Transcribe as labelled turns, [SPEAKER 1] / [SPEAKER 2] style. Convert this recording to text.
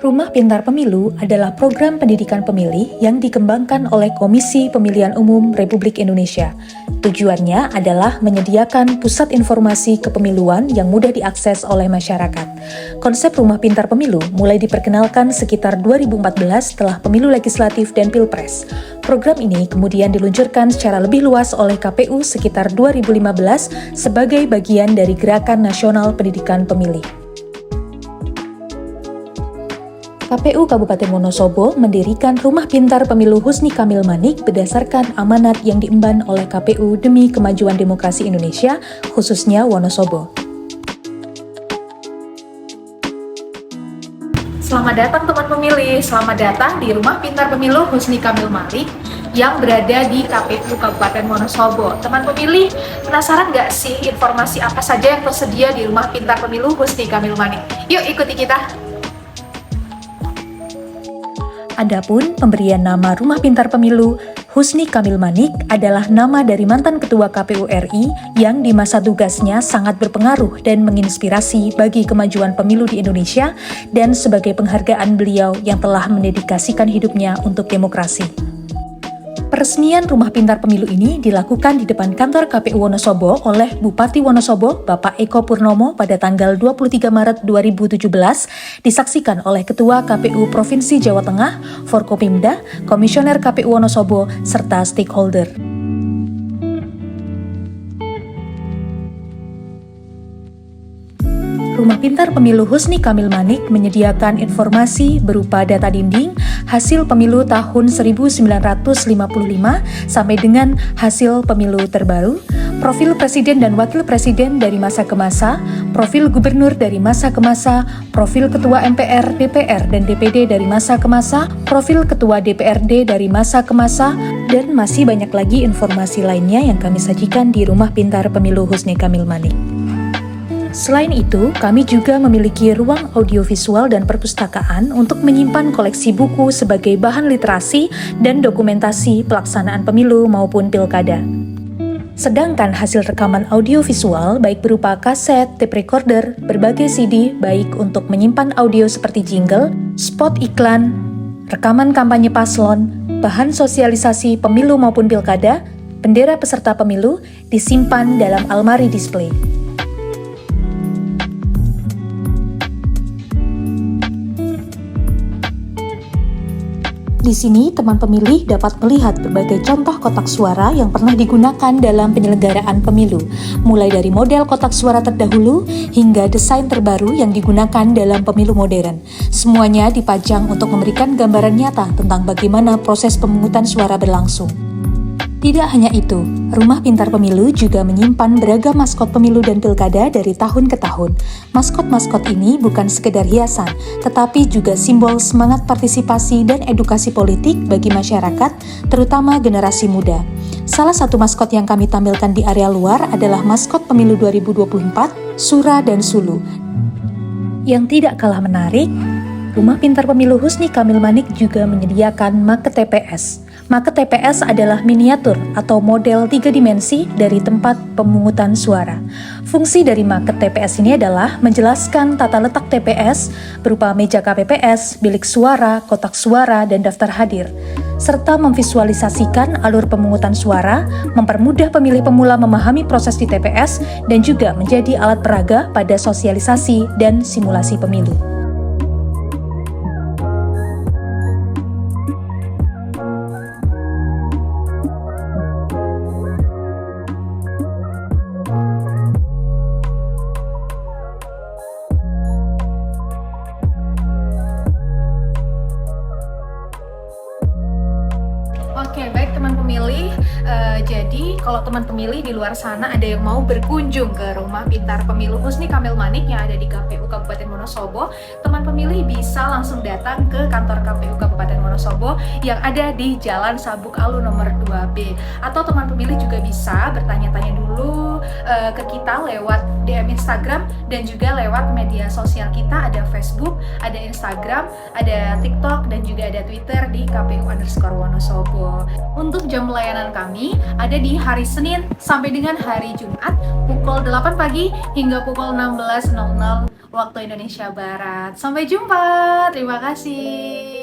[SPEAKER 1] Rumah Pintar Pemilu adalah program pendidikan pemilih yang dikembangkan oleh Komisi Pemilihan Umum Republik Indonesia. Tujuannya adalah menyediakan pusat informasi kepemiluan yang mudah diakses oleh masyarakat. Konsep Rumah Pintar Pemilu mulai diperkenalkan sekitar 2014 setelah pemilu legislatif dan pilpres. Program ini kemudian diluncurkan secara lebih luas oleh KPU sekitar 2015 sebagai bagian dari Gerakan Nasional Pendidikan Pemilih. KPU Kabupaten Wonosobo mendirikan Rumah Pintar Pemilu Husni Kamil Manik berdasarkan amanat yang diemban oleh KPU demi kemajuan demokrasi Indonesia, khususnya Wonosobo.
[SPEAKER 2] Selamat datang teman pemilih, selamat datang di Rumah Pintar Pemilu Husni Kamil Manik yang berada di KPU Kabupaten Wonosobo. Teman pemilih, penasaran nggak sih informasi apa saja yang tersedia di Rumah Pintar Pemilu Husni Kamil Manik? Yuk ikuti kita!
[SPEAKER 1] Adapun pemberian nama Rumah Pintar Pemilu Husni Kamil Manik adalah nama dari mantan Ketua KPU RI yang di masa tugasnya sangat berpengaruh dan menginspirasi bagi kemajuan pemilu di Indonesia dan sebagai penghargaan beliau yang telah mendedikasikan hidupnya untuk demokrasi. Peresmian Rumah Pintar Pemilu ini dilakukan di depan kantor KPU Wonosobo oleh Bupati Wonosobo, Bapak Eko Purnomo pada tanggal 23 Maret 2017, disaksikan oleh Ketua KPU Provinsi Jawa Tengah, Forkopimda, Komisioner KPU Wonosobo, serta stakeholder. Rumah Pintar Pemilu Husni Kamil Manik menyediakan informasi berupa data dinding, hasil pemilu tahun 1955 sampai dengan hasil pemilu terbaru, profil presiden dan wakil presiden dari masa ke masa, profil gubernur dari masa ke masa, profil ketua MPR, DPR, dan DPD dari masa ke masa, profil ketua DPRD dari masa ke masa, dan masih banyak lagi informasi lainnya yang kami sajikan di Rumah Pintar Pemilu Husni Kamil Manik. Selain itu, kami juga memiliki ruang audiovisual dan perpustakaan untuk menyimpan koleksi buku sebagai bahan literasi dan dokumentasi pelaksanaan pemilu maupun pilkada. Sedangkan hasil rekaman audiovisual baik berupa kaset, tape recorder, berbagai CD baik untuk menyimpan audio seperti jingle, spot iklan, rekaman kampanye paslon, bahan sosialisasi pemilu maupun pilkada, bendera peserta pemilu disimpan dalam almari display. Di sini, teman pemilih dapat melihat berbagai contoh kotak suara yang pernah digunakan dalam penyelenggaraan pemilu, mulai dari model kotak suara terdahulu hingga desain terbaru yang digunakan dalam pemilu modern. Semuanya dipajang untuk memberikan gambaran nyata tentang bagaimana proses pemungutan suara berlangsung. Tidak hanya itu, Rumah Pintar Pemilu juga menyimpan beragam maskot pemilu dan pilkada dari tahun ke tahun. Maskot-maskot ini bukan sekedar hiasan, tetapi juga simbol semangat partisipasi dan edukasi politik bagi masyarakat, terutama generasi muda. Salah satu maskot yang kami tampilkan di area luar adalah maskot pemilu 2024, Sura dan Sulu. Yang tidak kalah menarik, Rumah Pintar Pemilu Husni Kamil Manik juga menyediakan market TPS. Market TPS adalah miniatur atau model 3 dimensi dari tempat pemungutan suara. Fungsi dari market TPS ini adalah menjelaskan tata letak TPS berupa meja KPPS, bilik suara, kotak suara, dan daftar hadir, serta memvisualisasikan alur pemungutan suara, mempermudah pemilih pemula memahami proses di TPS, dan juga menjadi alat peraga pada sosialisasi dan simulasi pemilu.
[SPEAKER 2] Oke, baik teman pemilih. Jadi kalau teman pemilih di luar sana ada yang mau berkunjung ke Rumah Pintar Pemilu Husni Kamil Manik yang ada di KPU Kabupaten Wonosobo, teman pemilih bisa langsung datang ke kantor KPU Kabupaten Wonosobo yang ada di Jalan Sabuk Alu nomor 2B. Atau teman pemilih juga bisa bertanya-tanya dulu ke kita lewat DM Instagram dan juga lewat media sosial kita, ada Facebook, ada Instagram, ada TikTok, dan juga ada Twitter di KPU_Wonosobo. Untuk jam pelayanan kami ada di hari Senin sampai dengan hari Jumat pukul 8 pagi hingga pukul 16.00 waktu Indonesia Barat. Sampai jumpa. Terima kasih.